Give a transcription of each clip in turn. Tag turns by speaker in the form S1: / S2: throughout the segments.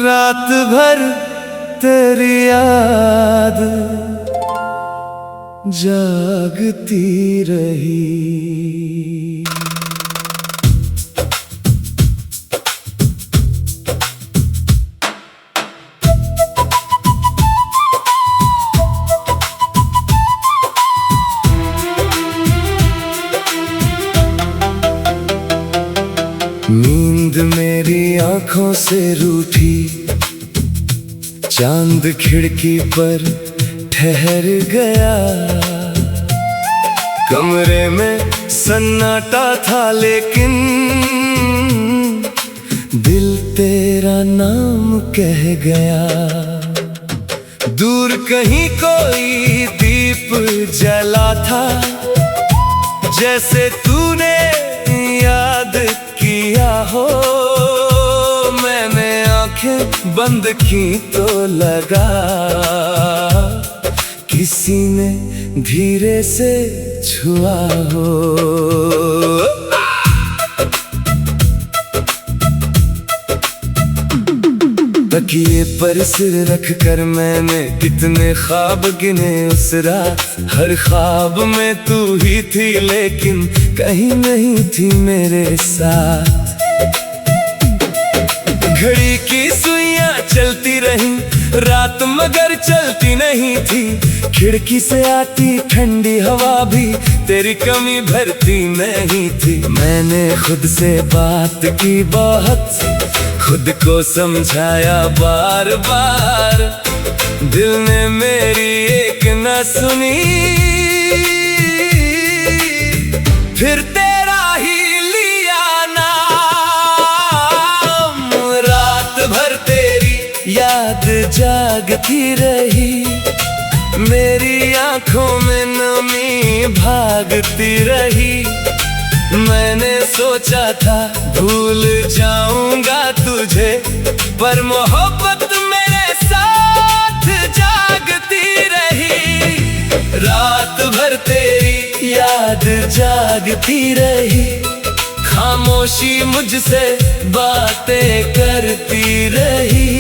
S1: रात भर तेरी याद जागती रही। नींद मेरी आंखों से रूठी, चांद खिड़की पर ठहर गया। कमरे में सन्नाटा था लेकिन दिल तेरा नाम कह गया। दूर कहीं कोई दीप जला था, जैसे तूने याद किया हो। मैंने आंखें बंद की तो लगा किसी ने धीरे से छुआ हो। तकिए पर सिर रख कर मैंने कितने ख्वाब गिने उस रात। हर ख्वाब में तू ही थी लेकिन कहीं नहीं थी मेरे साथ। घड़ी की सुइयां चलती रही रात मगर चलती नहीं थी। खिड़की से आती ठंडी हवा भी तेरी कमी भरती नहीं थी। मैंने खुद से बात की बहुत, खुद को समझाया बार बार। दिल ने मेरी एक न सुनी, फिर तेरा ही लिया नाम। रात भर तेरी याद जागती रही, मेरी आंखों में नमी भागती रही। मैंने सोचा था भूल जाऊंगा तुझे, पर मोहब्बत मेरे साथ जागती रही। रात भर तेरी याद जागती रही, खामोशी मुझसे बातें करती रही।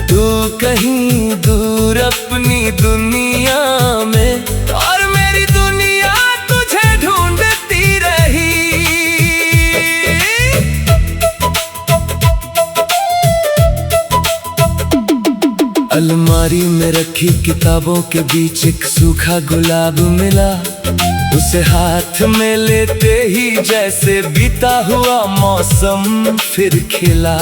S1: तू कहीं दूर अपनी दुनिया में और मेरी दुनिया तुझे ढूंढती रही। अलमारी में रखी किताबों के बीच एक सूखा गुलाब मिला। उसे हाथ में लेते ही जैसे बीता हुआ मौसम फिर खिला।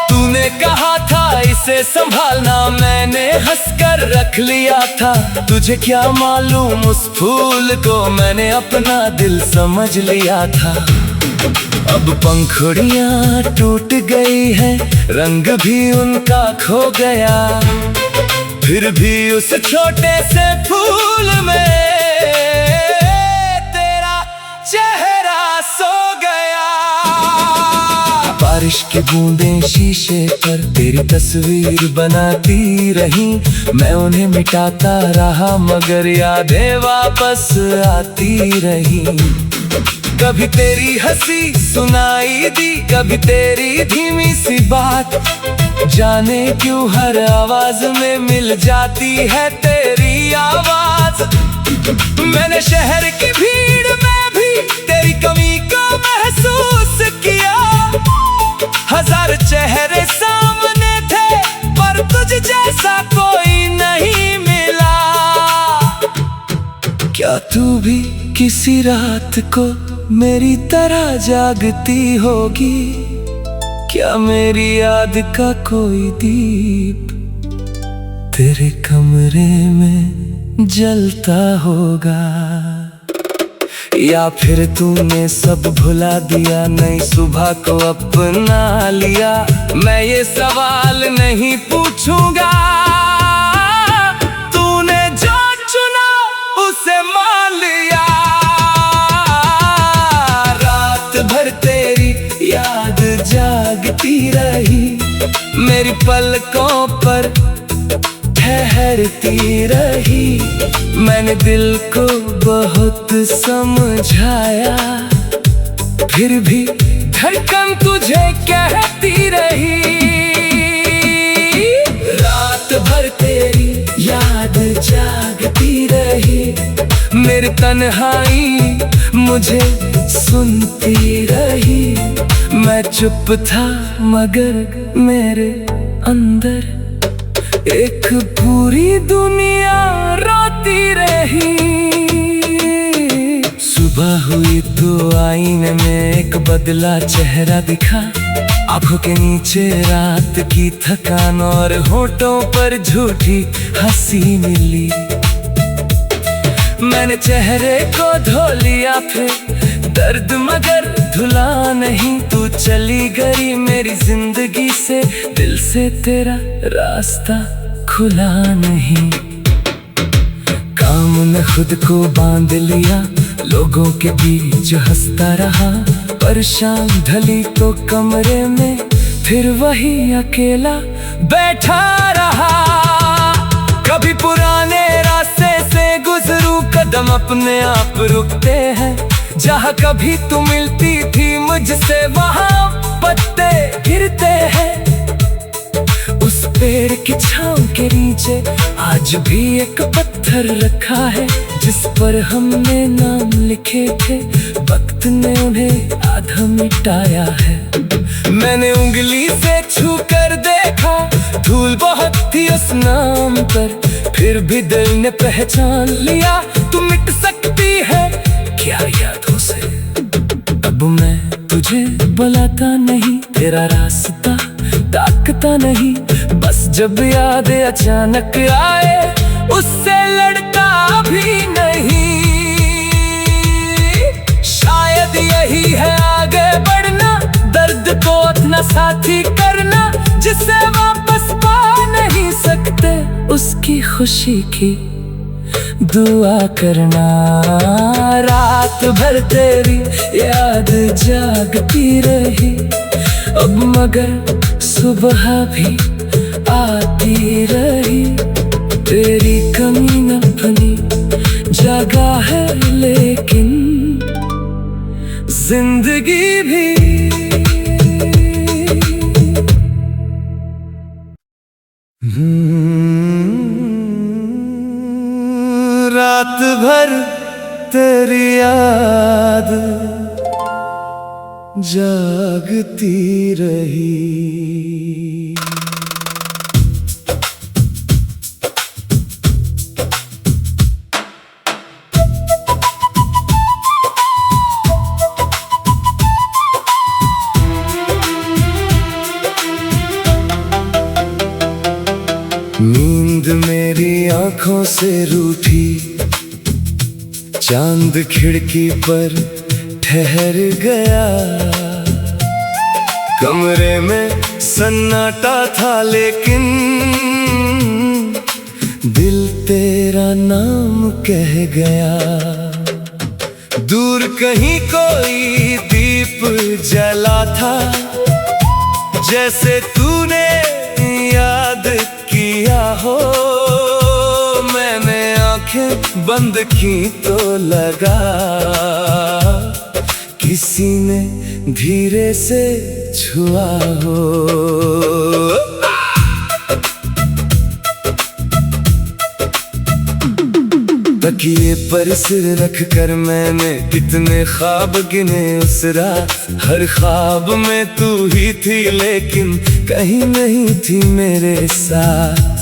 S1: तूने कहा था इसे संभालना, मैंने हंसकर रख लिया था। तुझे क्या मालूम उस फूल को मैंने अपना दिल समझ लिया था। अब पंखुड़ियां टूट गई हैं, रंग भी उनका खो गया। फिर भी उस छोटे से फूल में तेरा चेहरा सो गया। बारिश की बूंदें शीशे पर तेरी तस्वीर बनाती रही। मैं उन्हें मिटाता रहा मगर यादें वापस आती रही। कभी तेरी हंसी सुनाई दी, कभी तेरी धीमी सी बात। जाने क्यों हर आवाज में मिल जाती है तेरी आवाज। मैंने शहर की भीड़ में भी तेरी कमी को महसूस किया। हजार चेहरे सामने थे पर तुझ जैसा कोई नहीं मिला। क्या तू भी किसी रात को मेरी तरह जागती होगी? क्या मेरी याद का कोई दीप तेरे कमरे में जलता होगा? या फिर तूने सब भुला दिया, नई सुबह को अपना लिया? मैं ये सवाल नहीं पूछूंगा, तूने जो चुना उसे मान लिया। रात भर तेरी याद जागती रही, मेरी पलकों पर ठहरती रही। मैंने दिल को बहुत समझाया, फिर भी धड़कन तुझे कहती रही। रात भर तेरी याद जागती रही, मेरी तन्हाई मुझे सुनती रही। मैं चुप था मगर मेरे अंदर एक पूरी दुनिया रोती रही। सुबह हुई तो आईने में एक बदला चेहरा दिखा, आंखों के नीचे रात की थकान और होठों पर झूठी हंसी मिली। मैंने चेहरे को धो लिया फिर दर्द मगर धुला नहीं। तू चली गई मेरी जिंदगी से, दिल से तेरा रास्ता खुला नहीं। काम में खुद को बांध लिया, लोगों के बीच हंसता रहा। पर शाम ढली तो कमरे में फिर वही अकेला बैठा रहा। कभी पुराने रास्ते से गुजरूं, कदम अपने आप रुकते हैं। जहाँ कभी तू मिलती थी मुझसे, वहाँ पत्ते गिरते हैं। उस पेड़ की छांव के नीचे आज भी एक पत्थर रखा है, जिस पर हमने नाम लिखे थे। वक्त ने उन्हें आधा मिटाया है। मैंने उंगली से छू कर देखा, धूल बहुत थी उस नाम पर, फिर भी दिल ने पहचान लिया। तू मिट सकती है क्या यादों से? अब मैं तुझे बुलाता नहीं, तेरा रास्ता ताकता नहीं। बस जब याद अचानक आए, उससे लड़ता भी नहीं। शायद यही है आगे बढ़ना, दर्द को अपना साथी करना। जिसे वापस पा नहीं सकते, उसकी खुशी की दुआ करना। रात भर तेरी याद जागती रही, अब मगर सुबह भी आती रही। तेरी कमी न बनी जगा है, लेकिन जिंदगी भी। रात भर तेरी याद जागती रही। नींद मेरी आंखों से रूठी, चांद खिड़की पर ठहर गया। कमरे में सन्नाटा था, लेकिन दिल तेरा नाम कह गया। दूर कहीं कोई दीप जला था, जैसे तूने याद किया हो। मैंने आंखें बंद की तो लगा किसी ने धीरे से छुआ हो। तकिए पर सिर रख कर मैंने कितने ख्वाब गिने उस रात। हर ख्वाब में तू ही थी, लेकिन कहीं नहीं थी मेरे साथ।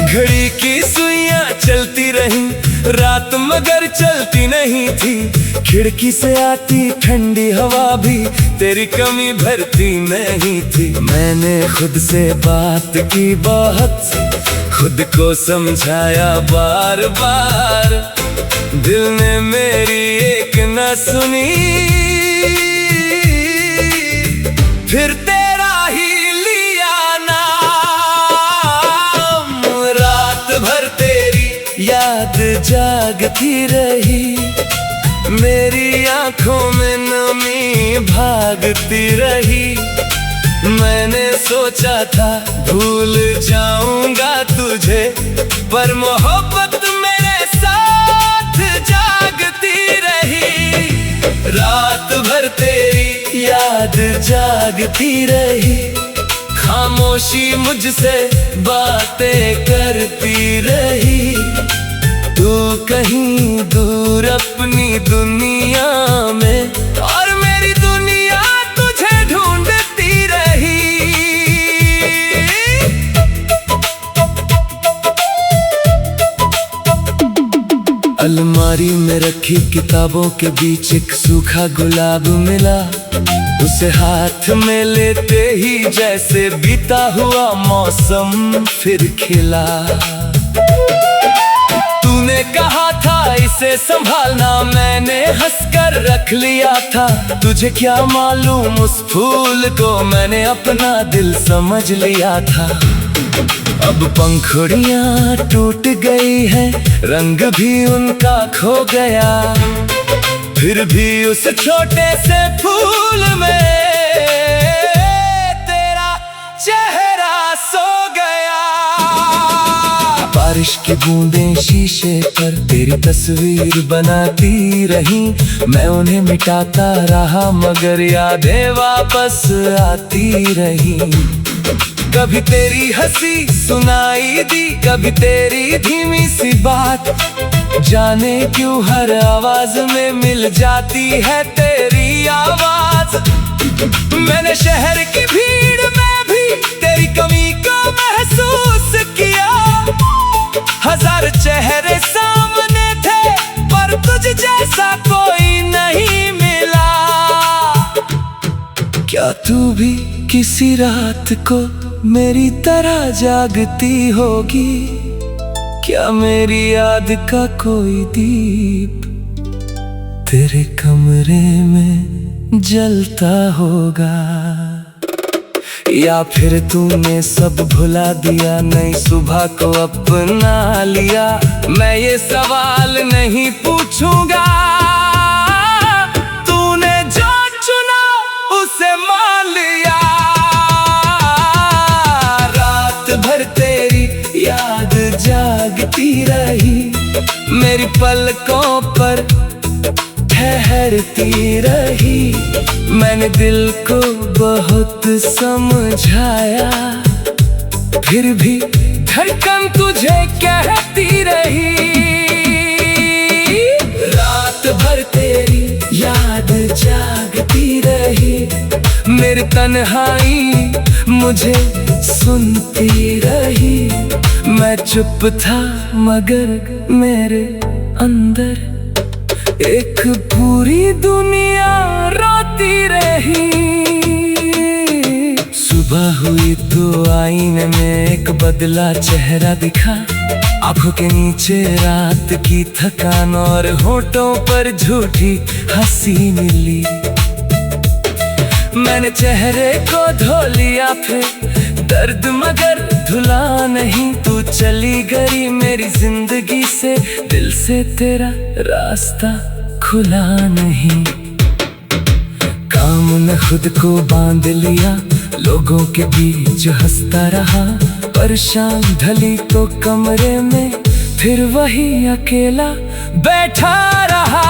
S1: घड़ी की सुइयां चलती रही, रात मगर चलती नहीं थी। खिड़की से आती ठंडी हवा भी तेरी कमी भरती नहीं थी। मैंने खुद से बात की बहुत, खुद को समझाया बार बार। दिल ने मेरी एक न सुनी, फिर तेरा ही लिया नाम। रात भर तेरी याद जागती रही, मेरी आंखों में नमी भागती रही। मैंने सोचा था भूल जाऊंगा तुझे, पर मोहब्बत मेरे साथ जागती रही। याद जागती रही, खामोशी मुझसे बातें करती रही। तू कहीं दूर अपनी दुनिया में, और मेरी दुनिया तुझे ढूंढती रही। अलमारी में रखी किताबों के बीच एक सूखा गुलाब मिला, उसे हाथ में लेते ही जैसे बीता हुआ मौसम फिर खिला। तूने कहा था इसे संभालना, मैंने हंसकर रख लिया था। तुझे क्या मालूम उस फूल को मैंने अपना दिल समझ लिया था। अब पंखुड़ियां टूट गई हैं, रंग भी उनका खो गया, फिर भी उस छोटे से फूल में तेरा चेहरा सो गया। बारिश की बूंदें शीशे पर तेरी तस्वीर बनाती रही, मैं उन्हें मिटाता रहा मगर यादें वापस आती रही। कभी तेरी हंसी सुनाई दी, कभी तेरी धीमी सी बात, जाने क्यों हर आवाज में मिल जाती है तेरी आवाज। मैंने शहर की भीड़ में भी तेरी कमी को महसूस किया, हजार चेहरे सामने थे पर तुझ जैसा कोई नहीं मिला। क्या तू भी किसी रात को मेरी तरह जागती होगी? क्या मेरी याद का कोई दीप तेरे कमरे में जलता होगा? या फिर तूने सब भुला दिया, नई सुबह को अपना लिया? मैं ये सवाल नहीं पूछूंगा, तूने जो चुना उसे मान लिया। रात भर तेरी याद जागती रही, मेरी पलकों पर ठहरती रही। मैंने दिल को बहुत समझाया, फिर भी धड़कन तुझे कहती रही। रात भर तेरी याद जागती रही, मेरी तन्हाई मुझे सुनती रही। मैं चुप था मगर मेरे अंदर एक पूरी दुनिया रोती रही। सुबह हुई तो आईने में एक बदला चेहरा दिखा, आंखों के नीचे रात की थकान और होठों पर झूठी हंसी मिली। मैंने चेहरे को धो लिया फिर दर्द मगर धुला नहीं। तू चली गई मेरी जिंदगी से, दिल से तेरा रास्ता खुला नहीं। काम न खुद को बांध लिया, लोगों के बीच हंसता रहा। परेशान ढली तो कमरे में फिर वही अकेला बैठा रहा।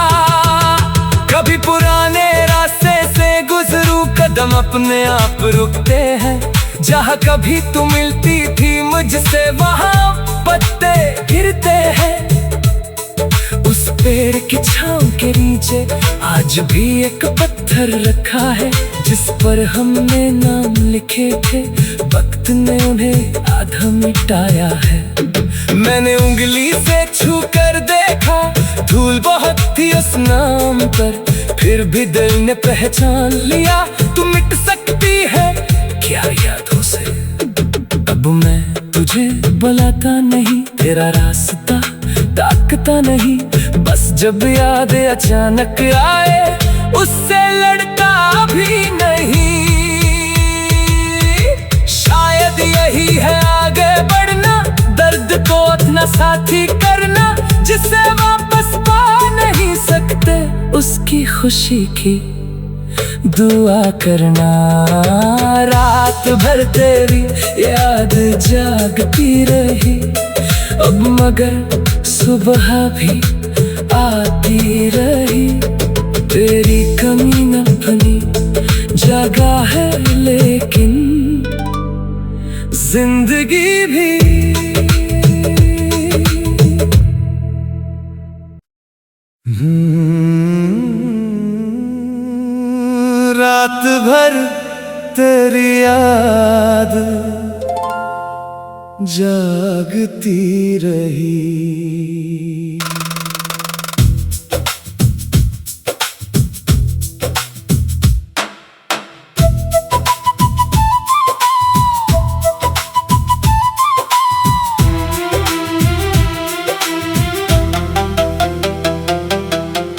S1: कभी पुराने रास्ते से गुजरूं, कदम अपने आप रुकते हैं। जहाँ कभी तू मिलती थी मुझसे, वहाँ पत्ते गिरते हैं। उस पेड़ की छांव के नीचे आज भी एक पत्थर रखा है, जिस पर हमने नाम लिखे थे। वक्त ने उन्हें आधा मिटाया है। मैंने उंगली से छू कर देखा, धूल बहुत थी उस नाम पर, फिर भी दिल ने पहचान लिया। तू मिट सकती है क्या यादों से? अब मैं तुझे बुलाता नहीं, तेरा रास्ता ताकता नहीं। बस जब याद अचानक आए, उससे लड़ता भी नहीं। शायद यही है आगे बढ़ना, दर्द को अपना साथी करना। जिसे वापस पा नहीं सकते, उसकी खुशी की दुआ करना। रात भर तेरी याद जागती रही, अब मगर सुबह भी आती रही। तेरी कमी न बनी लगा है, लेकिन जिंदगी भी रात भर तेरी याद जागती रही।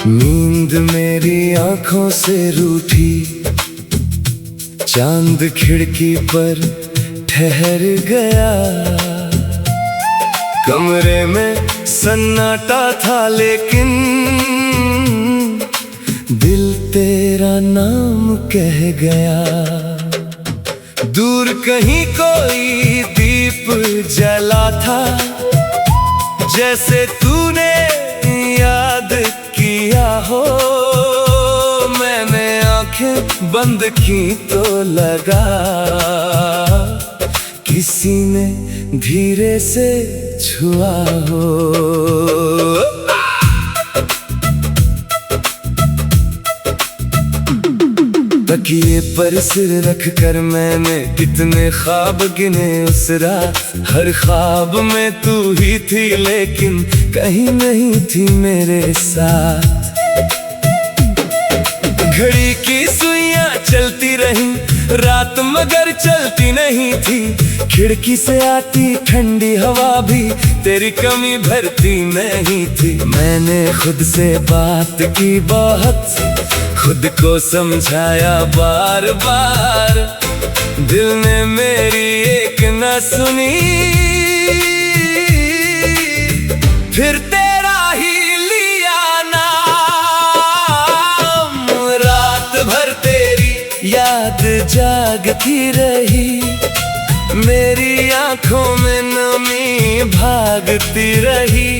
S1: नींद मेरी आंखों से रूठी, चांद खिड़की पर ठहर गया। कमरे में सन्नाटा था, लेकिन दिल तेरा नाम कह गया। दूर कहीं कोई दीप जला था, जैसे तूने याद किया हो। मैंने आंखें बंद की तो लगा किसी ने धीरे से छुआ हो। तकिए पर सिर रख कर मैंने कितने ख्वाब गिने उस रात। हर ख्वाब में तू ही थी, लेकिन कहीं नहीं थी मेरे साथ। घड़ी की सुइयां चलती रही रात, मगर चलती नहीं थी। खिड़की से आती ठंडी हवा भी तेरी कमी भरती नहीं थी। मैंने खुद से बात की बहुत, खुद को समझाया बार बार। दिल ने मेरी एक न सुनी, फिर तेरा ही लिया नाम। रात भर तेरी याद जागती रही, मेरी आंखों में नमी भागती रही।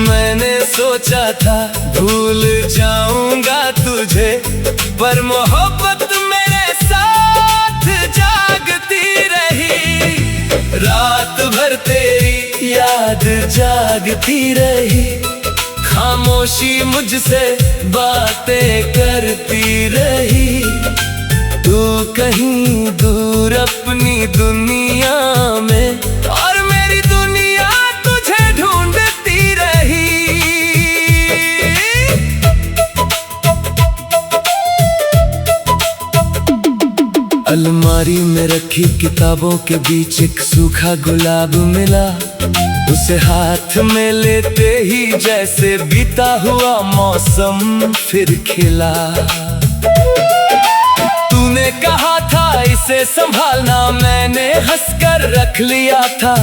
S1: मैंने सोचा था भूल जाऊंगा तुझे, पर मोहब्बत मेरे साथ जागती रही। रात भर तेरी याद जागती रही, खामोशी मुझसे बातें करती रही। तू कहीं दूर अपनी दुनिया में, और मेरी दुनिया तुझे ढूंढती रही। अलमारी में रखी किताबों के बीच एक सूखा गुलाब मिला। उसे हाथ में लेते ही जैसे बीता हुआ मौसम फिर खिला। तूने कहा था इसे संभालना, मैंने हंसकर रख लिया था।